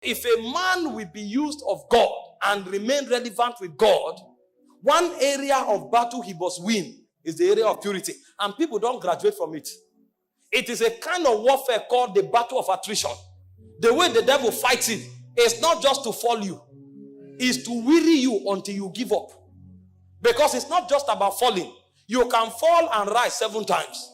If a man will be used of God and remain relevant with God, one area of battle he must win is the area of purity. And people don't graduate from it. It is a kind of warfare called the battle of attrition. The way the devil fights it is not just to fall you. It's to weary you until you give up. Because it's not just about falling. You can fall and rise 7 times.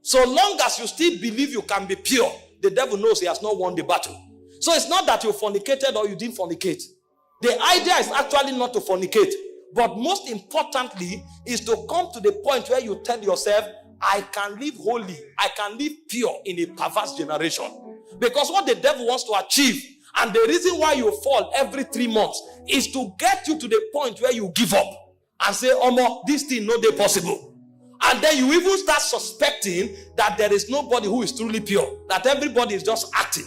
So long as you still believe you can be pure, the devil knows he has not won the battle. So it's not that you fornicated or you didn't fornicate. The idea is actually not to fornicate. But most importantly is to come to the point where you tell yourself, I can live holy, I can live pure in a perverse generation. Because what the devil wants to achieve, and the reason why you fall every 3 months, is to get you to the point where you give up and say, Omo, this thing no dey possible. And then you even start suspecting that there is nobody who is truly pure, that everybody is just acting.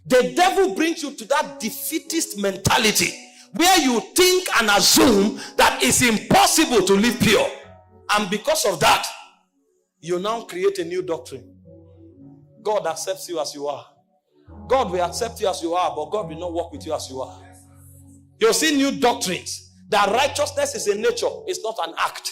The devil brings you to that defeatist mentality where you think and assume that it's impossible to live pure. And because of that, you now create a new doctrine. God accepts you as you are. God will accept you as you are, but God will not work with you as you are. You'll see new doctrines that righteousness is a nature, it's not an act.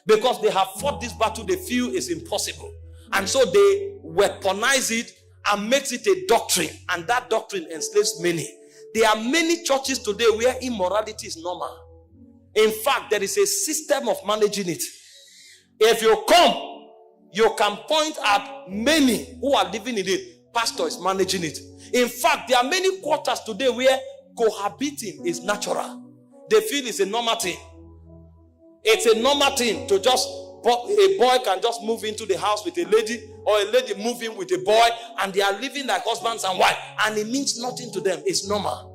Because they have fought this battle, they feel it's impossible. And so they weaponize it and makes it a doctrine. And that doctrine enslaves many. There are many churches today where immorality is normal. In fact, there is a system of managing it. If you come, you can point at many who are living in it. Pastor is managing it. In fact, there are many quarters today where cohabiting is natural. They feel it's a normal thing. It's a normal thing to just, a boy can just move into the house with a lady, or a lady move in with a boy, and they are living like husbands and wife, and it means nothing to them. It's normal.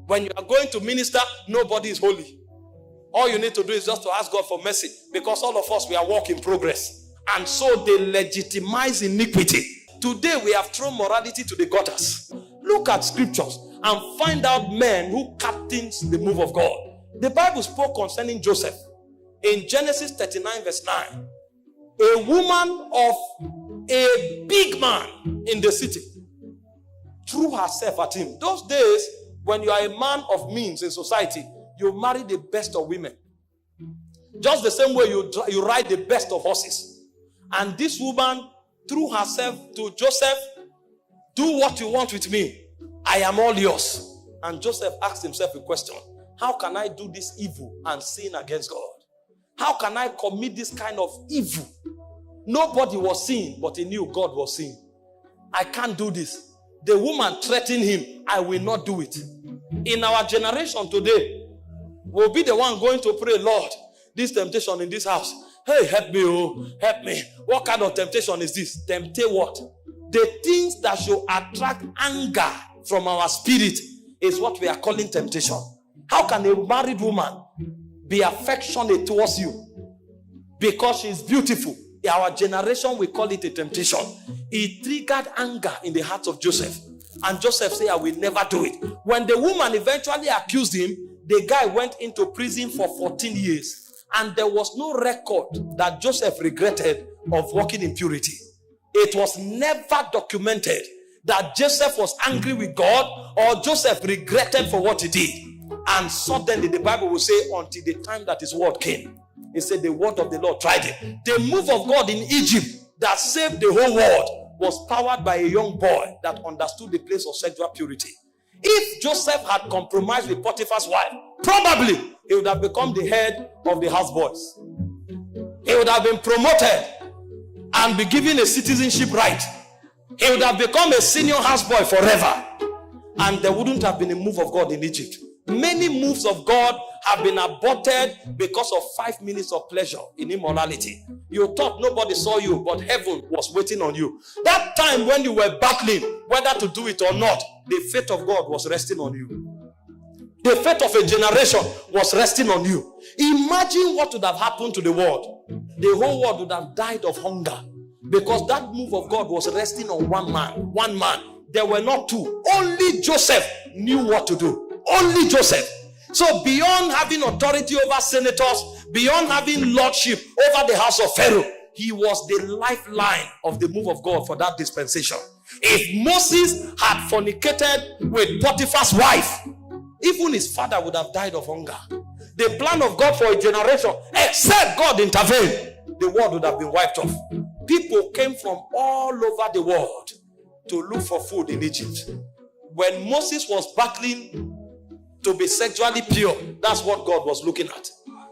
When you are going to minister, nobody is holy. All you need to do is just to ask God for mercy, because all of us, we are work in progress. And so they legitimize iniquity. Today we have thrown morality to the gutters. Look at scriptures and find out men who captains the move of God. The Bible spoke concerning Joseph in Genesis 39 verse 9. A woman of a big man in the city threw herself at him. Those days, when you are a man of means in society, you marry the best of women. Just the same way you ride the best of horses. And this woman threw herself to Joseph. Do what you want with me. I am all yours. And Joseph asked himself a question. How can I do this evil and sin against God? How can I commit this kind of evil? Nobody was seeing, but he knew God was seeing. I can't do this. The woman threatened him. I will not do it. In our generation today, we'll be the one going to pray, Lord, this temptation in this house. Hey, help me, oh, help me. What kind of temptation is this? Temptate what? The things that should attract anger from our spirit is what we are calling temptation. How can a married woman be affectionate towards you? Because she's beautiful. In our generation, we call it a temptation. It triggered anger in the heart of Joseph. And Joseph said, I will never do it. When the woman eventually accused him, the guy went into prison for 14 years. And there was no record that Joseph regretted of walking in purity. It was never documented that Joseph was angry with God or Joseph regretted for what he did. And suddenly the Bible will say, until the time that his word came. It said the word of the Lord tried it. The move of God in Egypt that saved the whole world was powered by a young boy that understood the place of sexual purity. If Joseph had compromised with Potiphar's wife, probably he would have become the head of the houseboys. He would have been promoted and be given a citizenship right. He would have become a senior houseboy forever. And there wouldn't have been a move of God in Egypt. Many moves of God have been aborted because of 5 minutes of pleasure in immorality. You thought nobody saw you, but heaven was waiting on you. That time when you were battling whether to do it or not, the fate of God was resting on you. The fate of a generation was resting on you. Imagine what would have happened to the world. The whole world would have died of hunger because that move of God was resting on one man. One man. There were not two. Only Joseph knew what to do. Only Joseph. So beyond having authority over senators, beyond having lordship over the house of Pharaoh, he was the lifeline of the move of God for that dispensation. If Moses had fornicated with Potiphar's wife, even his father would have died of hunger. The plan of God for a generation, except God intervened, the world would have been wiped off. People came from all over the world to look for food in Egypt. When Moses was battling to be sexually pure, that's what God was looking at.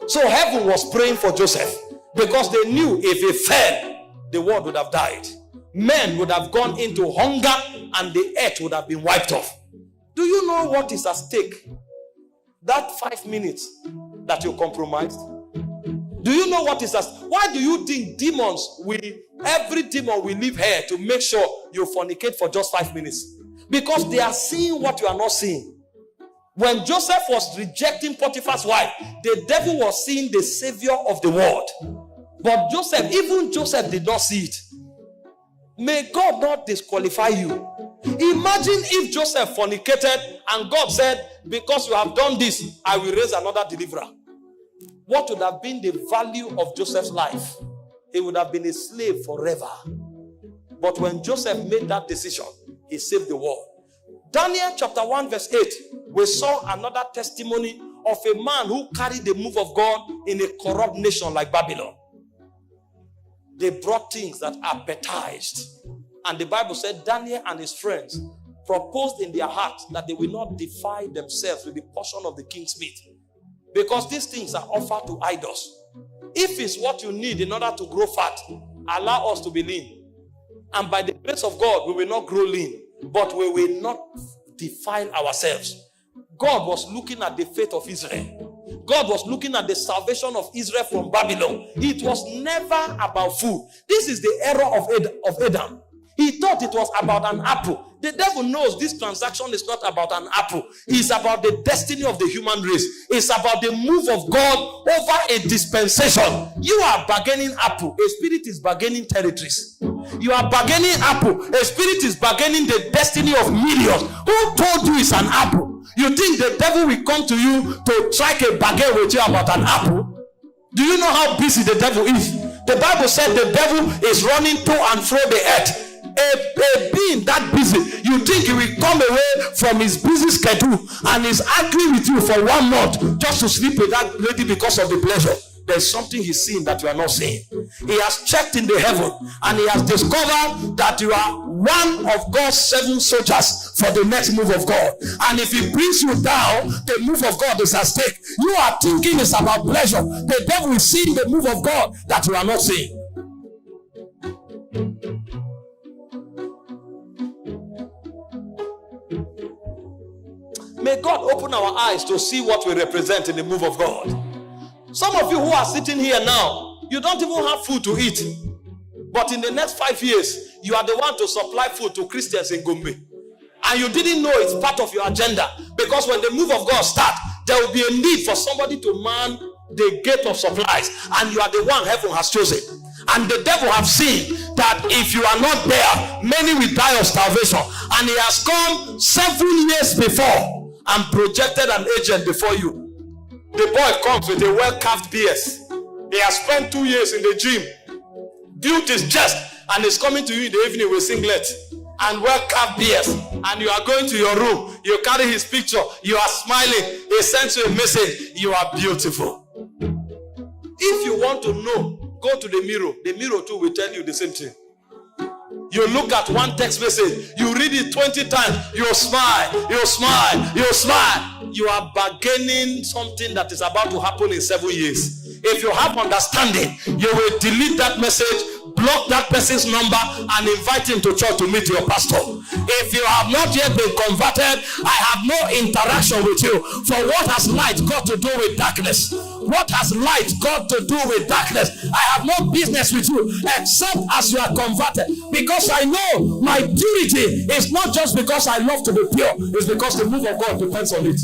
So heaven was praying for Joseph, because they knew if he fell, the world would have died. Men would have gone into hunger and the earth would have been wiped off. Do you know what is at stake? That 5 minutes that you compromised. Do you know what is at stake? Why do you think demons every demon will leave here to make sure you fornicate for just 5 minutes? Because they are seeing what you are not seeing. When Joseph was rejecting Potiphar's wife, the devil was seeing the savior of the world. But even Joseph did not see it. May God not disqualify you. Imagine if Joseph fornicated and God said, because you have done this, I will raise another deliverer. What would have been the value of Joseph's life? He would have been a slave forever. But when Joseph made that decision, he saved the world. Daniel chapter 1 verse 8, we saw another testimony of a man who carried the move of God in a corrupt nation like Babylon. They brought things that appetized. And the Bible said Daniel and his friends proposed in their hearts that they will not defile themselves with the portion of the king's meat, because these things are offered to idols. If it's what you need in order to grow fat, allow us to be lean. And by the grace of God, we will not grow lean, but we will not defile ourselves. God was looking at the faith of Israel. God was looking at the salvation of Israel from Babylon. It was never about food. This is the error of Adam. He thought it was about an apple. The devil knows this transaction is not about an apple. It's about the destiny of the human race. It's about the move of God over a dispensation. You are bargaining apple. A spirit is bargaining territories. You are bargaining apple. A spirit is bargaining the destiny of millions. Who told you it's an apple? You think the devil will come to you to strike a bargain with you about an apple? Do you know how busy the devil is? The Bible said the devil is running to and fro the earth. A being that busy, you think he will come away from his busy schedule and is arguing with you for 1 month just to sleep with that lady because of the pleasure? There's something he's seeing that you are not seeing. He has checked in the heaven and he has discovered that you are one of God's 7 soldiers for the next move of God. And if he brings you down, the move of God is at stake. You are thinking it's about pleasure. The devil is seeing the move of God that you are not seeing. May God open our eyes to see what we represent in the move of God. Some of you who are sitting here now, you don't even have food to eat. But in the next 5 years, you are the one to supply food to Christians in Gombe. And you didn't know it's part of your agenda. Because when the move of God starts, there will be a need for somebody to man the gate of supplies. And you are the one heaven has chosen. And the devil have seen that if you are not there, many will die of starvation. And he has come 7 years before and projected an agent before you. The boy comes with a well-carved beard. He has spent 2 years in the gym, built his chest, and is coming to you in the evening with singlet and well-carved beard. And you are going to your room. You carry his picture. You are smiling. He sends you a message. You are beautiful. If you want to know, go to the mirror. The mirror too will tell you the same thing. You look at one text message, you read it 20 times, you smile, you smile, you smile. You are bargaining something that is about to happen in 7 years. If you have understanding, you will delete that message, block that person's number, and invite him to church to meet your pastor. If you have not yet been converted, I have no interaction with you. For what has light got to do with darkness? What has light got to do with darkness? I have no business with you except as you are converted. Because I know my purity is not just because I love to be pure. It's because the move of God depends on it.